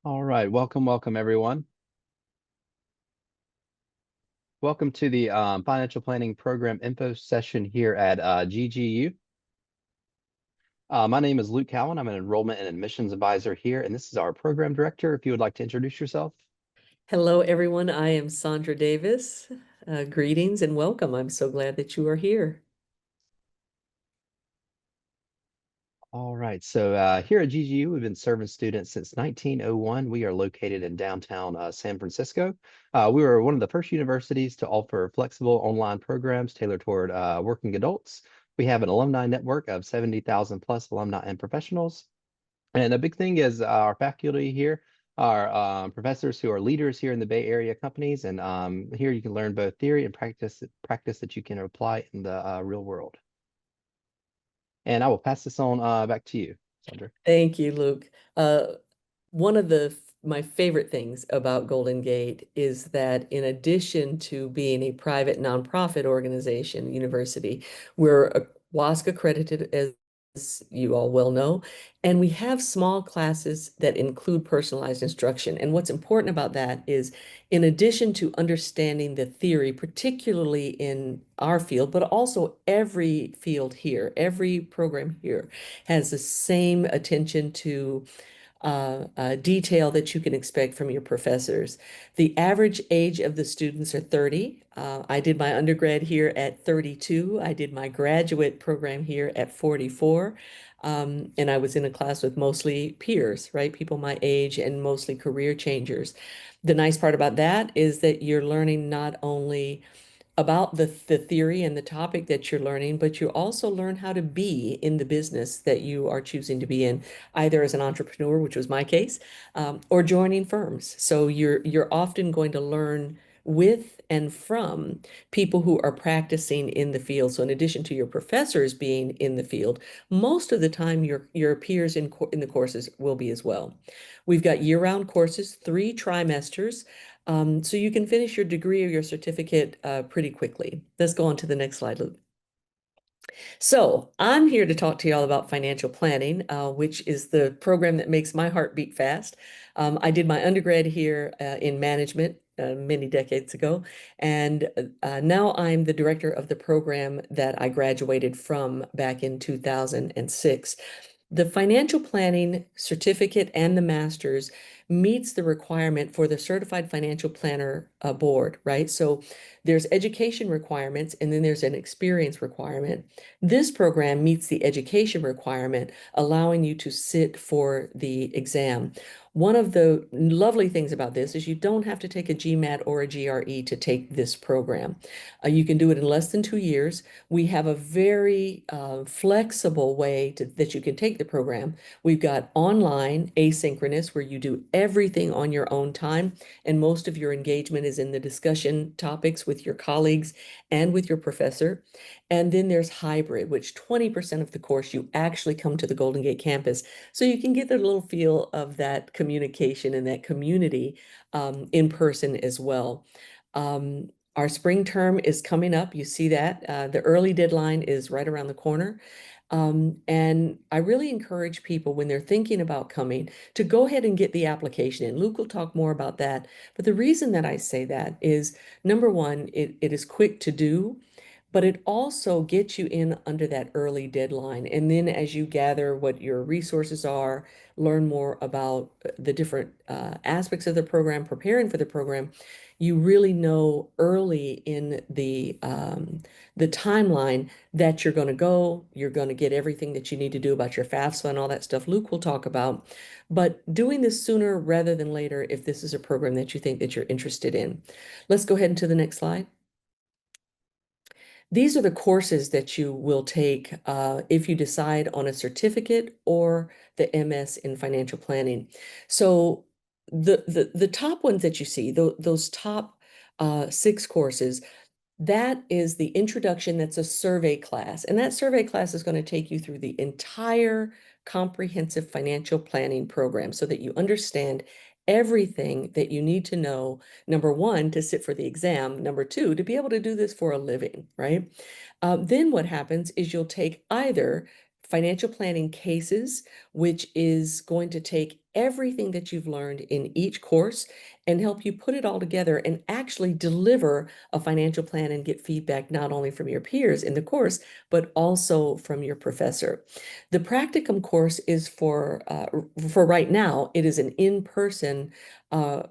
All right, welcome everyone. Welcome to the Financial Planning Program Info session here at GGU. My name is Luke Cowan. I'm an enrollment and admissions advisor here, and this is our program director. If you would like to introduce yourself. Hello, everyone. I am Sandra Davis. Greetings and welcome. I'm so glad that you are here. All right, so here at GGU, we've been serving students since 1901. We are located in downtown San Francisco. We were one of the first universities to offer flexible online programs tailored toward working adults. We have an alumni network of 70,000 plus alumni and professionals. And a big thing is our faculty here are professors who are leaders here in the Bay Area companies. And here you can learn both theory and practice that you can apply in the real world. And I will pass this on back to you, Sandra. Thank you, Luke. One of my favorite things about Golden Gate is that in addition to being a private nonprofit organization, university, we're WASC accredited, as you all well know, and we have small classes that include personalized instruction. And what's important about that is, in addition to understanding the theory, particularly in our field, but also every field here, every program here has the same attention to detail that you can expect from your professors. The average age of the students are 30. I did my undergrad here at 32. I did my graduate program here at 44. And I was in a class with mostly peers, right? People my age and mostly career changers. The nice part about that is that you're learning not only about the theory and the topic that you're learning, but you also learn how to be in the business that you are choosing to be in, either as an entrepreneur, which was my case, or joining firms. So you're often going to learn with and from people who are practicing in the field. So in addition to your professors being in the field, most of the time your peers in the courses will be as well. We've got year-round courses, 3 trimesters. So you can finish your degree or your certificate pretty quickly. Let's go on to the next slide, Luke. So I'm here to talk to you all about financial planning, which is the program that makes my heart beat fast. I did my undergrad here in management many decades ago, and now I'm the director of the program that I graduated from back in 2006. The financial planning certificate and the master's meets the requirement for the Certified Financial Planner board, right? So there's education requirements and then there's an experience requirement. This program meets the education requirement, allowing you to sit for the exam. One of the lovely things about this is you don't have to take a GMAT or a GRE to take this program. You can do it in less than 2 years. We have a very flexible way that you can take the program. We've got online, asynchronous, where you do everything on your own time, and most of your engagement is in the discussion topics with your colleagues and with your professor. And then there's hybrid, which 20% of the course you actually come to the Golden Gate campus. So you can get a little feel of that communication and that community in person as well. Our spring term is coming up. You see that. The early deadline is right around the corner. And I really encourage people when they're thinking about coming to go ahead and get the application in. Luke will talk more about that. But the reason that I say that is, number one, it is quick to do, but it also gets you in under that early deadline. And then as you gather what your resources are, learn more about the different aspects of the program, preparing for the program, you really know early in the timeline that you're going to go, you're going to get everything that you need to do about your FAFSA and all that stuff Luke will talk about. But doing this sooner rather than later if this is a program that you think that you're interested in. Let's go ahead into the next slide. These are the courses that you will take if you decide on a certificate or the MS in financial planning. So the top ones that you see, those top 6 courses, that is the introduction. That's a survey class. And that survey class is going to take you through the entire comprehensive financial planning program so that you understand everything that you need to know. Number one, to sit for the exam. Number two, to be able to do this for a living, right? Then what happens is you'll take either financial planning cases, which is going to take everything that you've learned in each course and help you put it all together and actually deliver a financial plan and get feedback not only from your peers in the course, but also from your professor. The practicum course is for right now, it is an in-person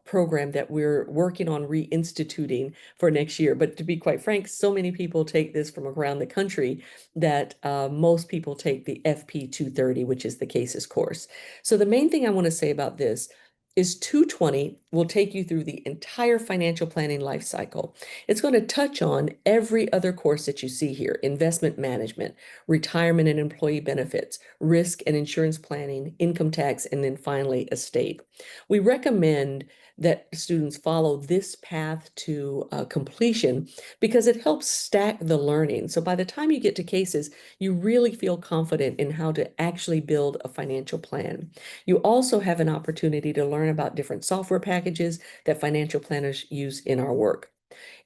program that we're working on reinstituting for next year. But to be quite frank, so many people take this from around the country that most people take the FP 230, which is the cases course. So the main thing I want to say about this is 220 will take you through the entire financial planning life cycle. It's going to touch on every other course that you see here: investment management, retirement and employee benefits, risk and insurance planning, income tax, and then finally estate. We recommend that students follow this path to completion because it helps stack the learning. So by the time you get to cases, you really feel confident in how to actually build a financial plan. You also have an opportunity to learn about different software packages that financial planners use in our work.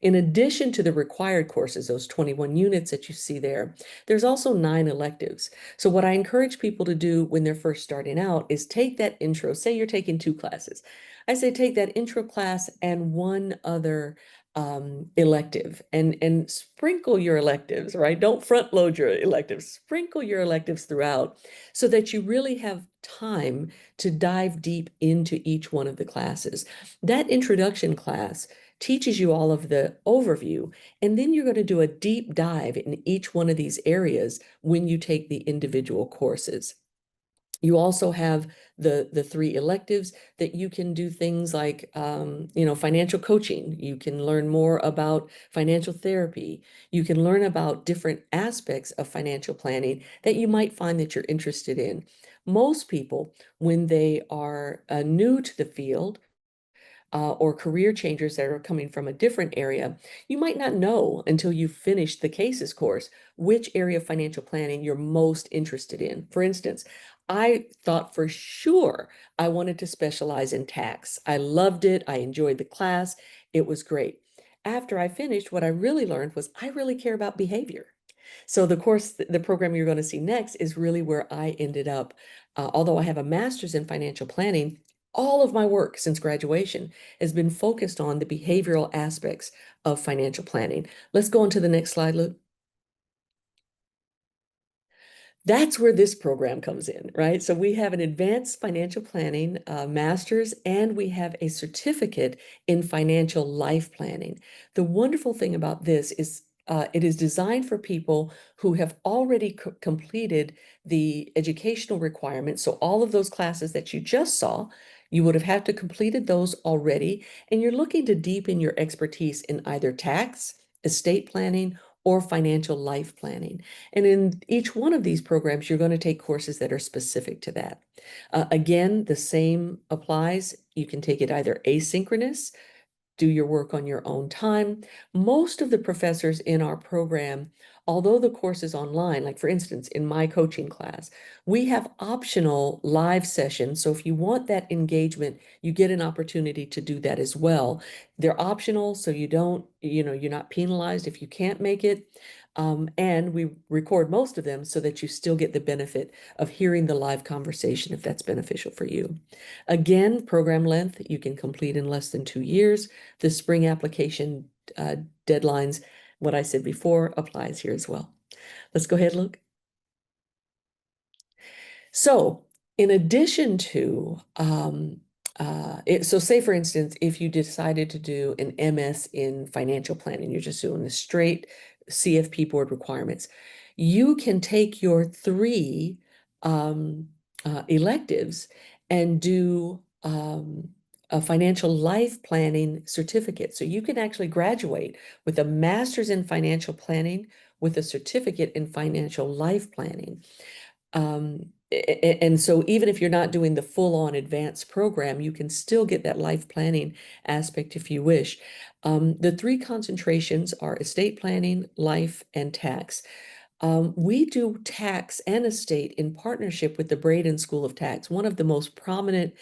In addition to the required courses, those 21 units that you see there, there's also 9 electives. So what I encourage people to do when they're first starting out is take that intro. Say you're taking 2 classes. I say take that intro class and one other elective, and sprinkle your electives, right? Don't front load your electives. Sprinkle your electives throughout so that you really have time to dive deep into each one of the classes. That introduction class teaches you all of the overview, and then you're going to do a deep dive in each one of these areas when you take the individual courses. You also have the 3 electives that you can do things like, financial coaching. You can learn more about financial therapy. You can learn about different aspects of financial planning that you might find that you're interested in. Most people, when they are new to the field, or career changers that are coming from a different area, you might not know until you finish the cases course which area of financial planning you're most interested in. For instance, I thought for sure I wanted to specialize in tax. I loved it. I enjoyed the class. It was great. After I finished, what I really learned was I really care about behavior. So the course, the program you're going to see next is really where I ended up. Although I have a master's in financial planning, all of my work since graduation has been focused on the behavioral aspects of financial planning. Let's go on to the next slide, Luke. That's where this program comes in, right? So we have an advanced financial planning master's, and we have a certificate in financial life planning. The wonderful thing about this is it is designed for people who have already completed the educational requirements. So all of those classes that you just saw, you would have had to completed those already, and you're looking to deepen your expertise in either tax, estate planning, or financial life planning. And in each one of these programs, you're going to take courses that are specific to that. Again, the same applies. You can take it either asynchronous, do your work on your own time. Most of the professors in our program, although the course is online, like for instance, in my coaching class, we have optional live sessions. So if you want that engagement, you get an opportunity to do that as well. They're optional, so you don't, you're not penalized if you can't make it. And we record most of them so that you still get the benefit of hearing the live conversation if that's beneficial for you. Again, program length, you can complete in less than 2 years. The spring application deadlines, what I said before, applies here as well. Let's go ahead, Luke. So in addition to, so say for instance, if you decided to do an MS in financial planning, you're just doing the straight CFP board requirements, you can take your 3 electives and do a financial life planning certificate. So you can actually graduate with a master's in financial planning with a certificate in financial life planning. And so even if you're not doing the full-on advanced program, you can still get that life planning aspect if you wish. The 3 concentrations are estate planning, life, and tax. We do tax and estate in partnership with the Braden School of Tax, one of the most prominent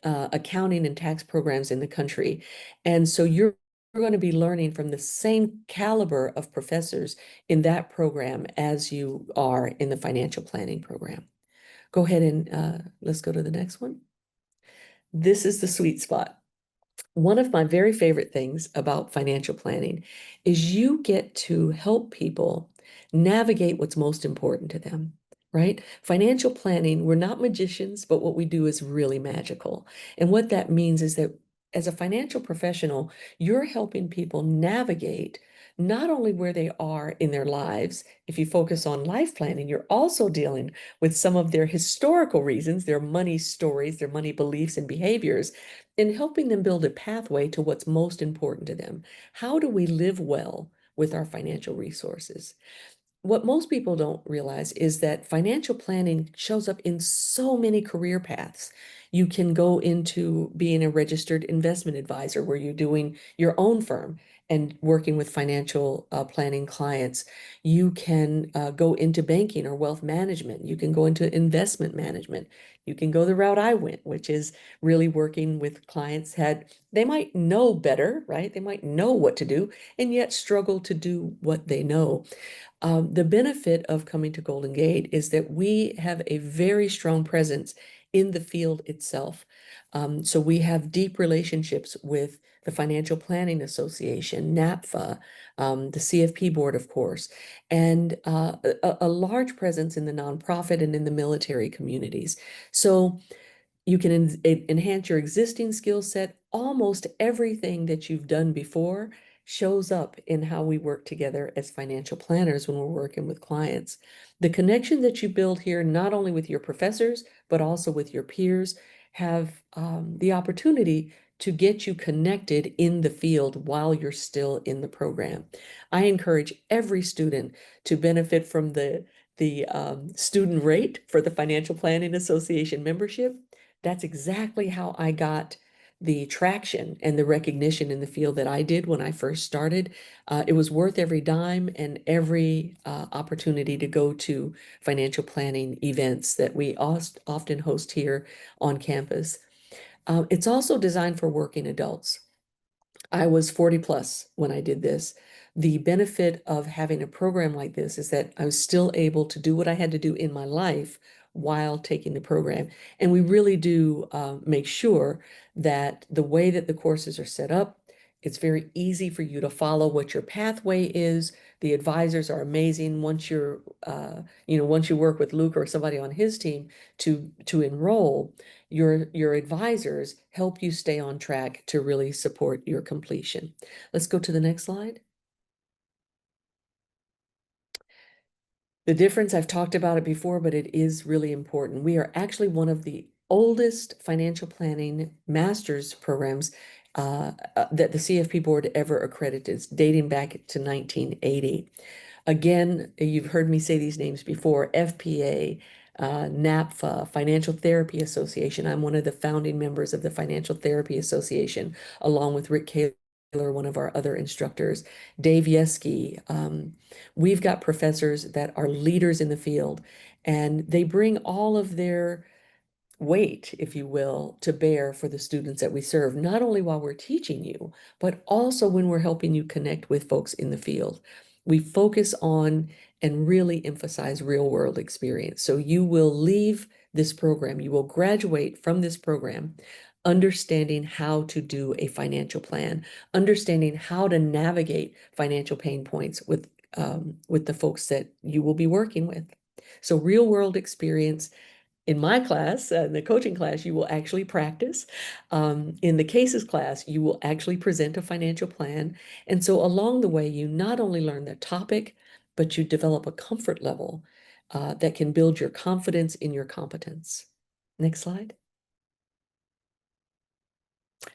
accounting and tax programs in the country. And so you're going to be learning from the same caliber of professors in that program as you are in the financial planning program. Go ahead and let's go to the next one. This is the sweet spot. One of my very favorite things about financial planning is you get to help people navigate what's most important to them, right? Financial planning, we're not magicians, but what we do is really magical. And what that means is that as a financial professional, you're helping people navigate not only where they are in their lives. If you focus on life planning, you're also dealing with some of their historical reasons, their money stories, their money beliefs and behaviors, in helping them build a pathway to what's most important to them. How do we live well with our financial resources? What most people don't realize is that financial planning shows up in so many career paths. You can go into being a registered investment advisor where you're doing your own firm and working with financial planning clients. You can go into banking or wealth management. You can go into investment management. You can go the route I went, which is really working with clients that they might know better, right? They might know what to do and yet struggle to do what they know. The benefit of coming to Golden Gate is that we have a very strong presence in the field itself. So we have deep relationships with the Financial Planning Association, NAPFA, the CFP board, of course, and a large presence in the nonprofit and in the military communities. So you can enhance your existing skill set. Almost everything that you've done before shows up in how we work together as financial planners when we're working with clients. The connection that you build here, not only with your professors, but also with your peers, have the opportunity to get you connected in the field while you're still in the program. I encourage every student to benefit from the student rate for the Financial Planning Association membership. That's exactly how I got the traction and the recognition in the field that I did when I first started. It was worth every dime and every opportunity to go to financial planning events that we often host here on campus. It's also designed for working adults. I was 40 plus when I did this. The benefit of having a program like this is that I was still able to do what I had to do in my life while taking the program. And we really do make sure that the way that the courses are set up, it's very easy for you to follow what your pathway is. The advisors are amazing. Once you work with Luke or somebody on his team to enroll, your advisors help you stay on track to really support your completion. Let's go to the next slide. The difference, I've talked about it before, but it is really important. We are actually one of the oldest financial planning master's programs that the CFP board ever accredited, dating back to 1980. Again, you've heard me say these names before: FPA, NAPFA, Financial Therapy Association. I'm one of the founding members of the Financial Therapy Association, along with Rick Kaler, one of our other instructors, Dave Yeski. We've got professors that are leaders in the field, and they bring all of their weight, if you will, to bear for the students that we serve, not only while we're teaching you, but also when we're helping you connect with folks in the field. We focus on and really emphasize real world experience. So you will leave this program, you will graduate from this program understanding how to do a financial plan, understanding how to navigate financial pain points with the folks that you will be working with. So real world experience. In my class, in the coaching class, you will actually practice. In the cases class, you will actually present a financial plan. And so along the way, you not only learn the topic, but you develop a comfort level that can build your confidence in your competence. Next slide.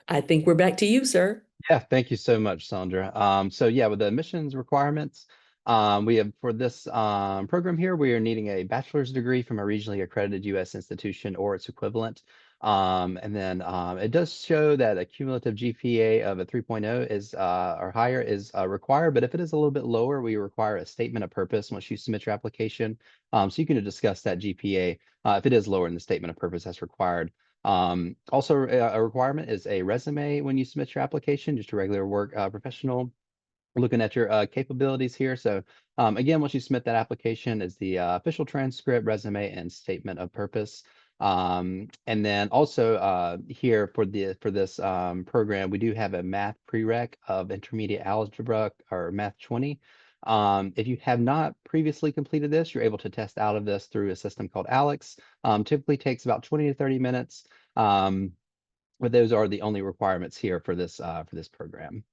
I think we're back to you, sir. Yeah, thank you so much, Sandra. So yeah, with the admissions requirements, we have for this program here, we are needing a bachelor's degree from a regionally accredited U.S. institution or its equivalent. And then it does show that a cumulative GPA of a 3.0 is or higher is required, but if it is a little bit lower, we require a statement of purpose once you submit your application. So you can discuss that GPA if it is lower in the statement of purpose that's required. Also, a requirement is a resume when you submit your application, just a regular work professional looking at your capabilities here. So again, once you submit that application is the official transcript, resume, and statement of purpose. And then also here for this program, we do have a math prereq of intermediate algebra or math 20. If you have not previously completed this, you're able to test out of this through a system called Alex. Typically takes about 20 to 30 minutes. But those are the only requirements here for this program.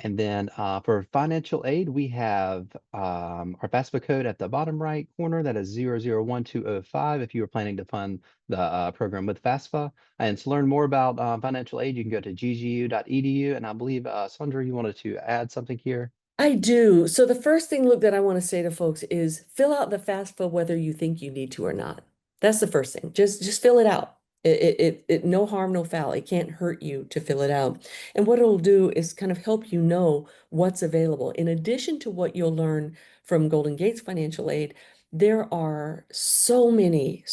And then for financial aid, we have our FAFSA code at the bottom right corner. That is 001205 if you are planning to fund the program with FAFSA. And to learn more about financial aid, you can go to ggu.edu. And I believe, Sandra, you wanted to add something here. I do. So the first thing, look, that I want to say to folks is fill out the FAFSA whether you think you need to or not. That's the first thing. Just fill it out. No harm, no foul. It can't hurt you to fill it out. And what it'll do is kind of help you know what's available. In addition to what you'll learn from Golden Gates Financial Aid, there are so many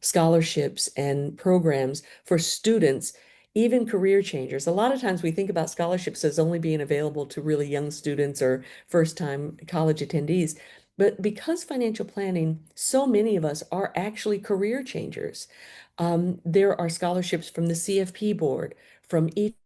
scholarships and programs for students, even career changers. A lot of times we think about scholarships as only being available to really young students or first-time college attendees. But because financial planning, so many of us are actually career changers. There are scholarships from the CFP board, from each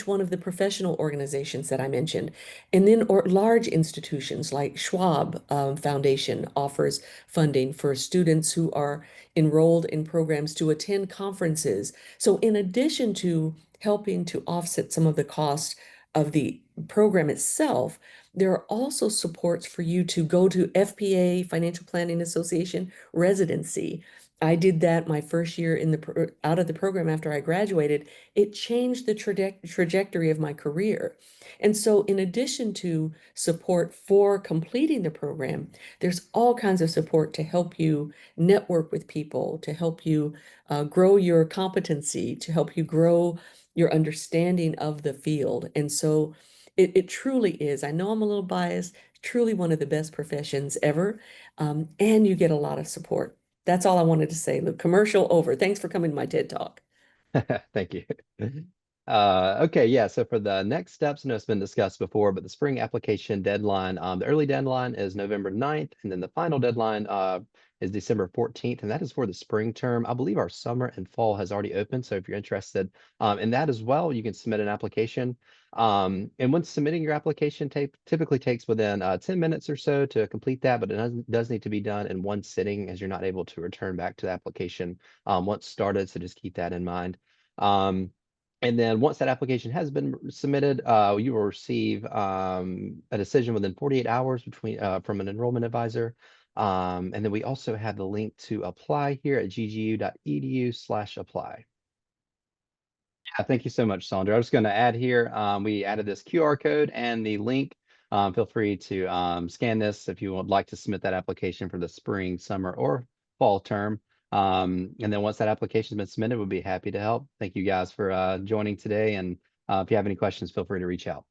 one of the professional organizations that I mentioned. And then or large institutions like Schwab Foundation offers funding for students who are enrolled in programs to attend conferences. So in addition to helping to offset some of the cost of the program itself, there are also supports for you to go to FPA, Financial Planning Association residency. I did that my first year in the out of the program after I graduated. It changed the trajectory of my career. And so, in addition to support for completing the program, there's all kinds of support to help you network with people, to help you grow your competency, to help you grow your understanding of the field. And so, it truly is. I know I'm a little biased, truly one of the best professions ever. And you get a lot of support. That's all I wanted to say. Look, commercial over. Thanks for coming to my TED Talk. Thank you. Okay, yeah. So for the next steps, I know it's been discussed before, but the spring application deadline, the early deadline is November 9th, and then the final deadline is December 14th, and that is for the spring term. I believe our summer and fall has already opened, so if you're interested in that as well, you can submit an application. And when submitting your application, typically takes within 10 minutes or so to complete that, but does need to be done in one sitting as you're not able to return back to the application once started, so just keep that in mind. Um, and then once that application has been submitted, you will receive a decision within 48 hours from an enrollment advisor. And then we also have the link to apply here at ggu.edu/apply. Yeah, thank you so much, Sandra. I was going to add here, we added this QR code and the link. Feel free to scan this if you would like to submit that application for the spring, summer, or fall term. And then once that application has been submitted, we'll be happy to help. Thank you guys for joining today. And if you have any questions, feel free to reach out.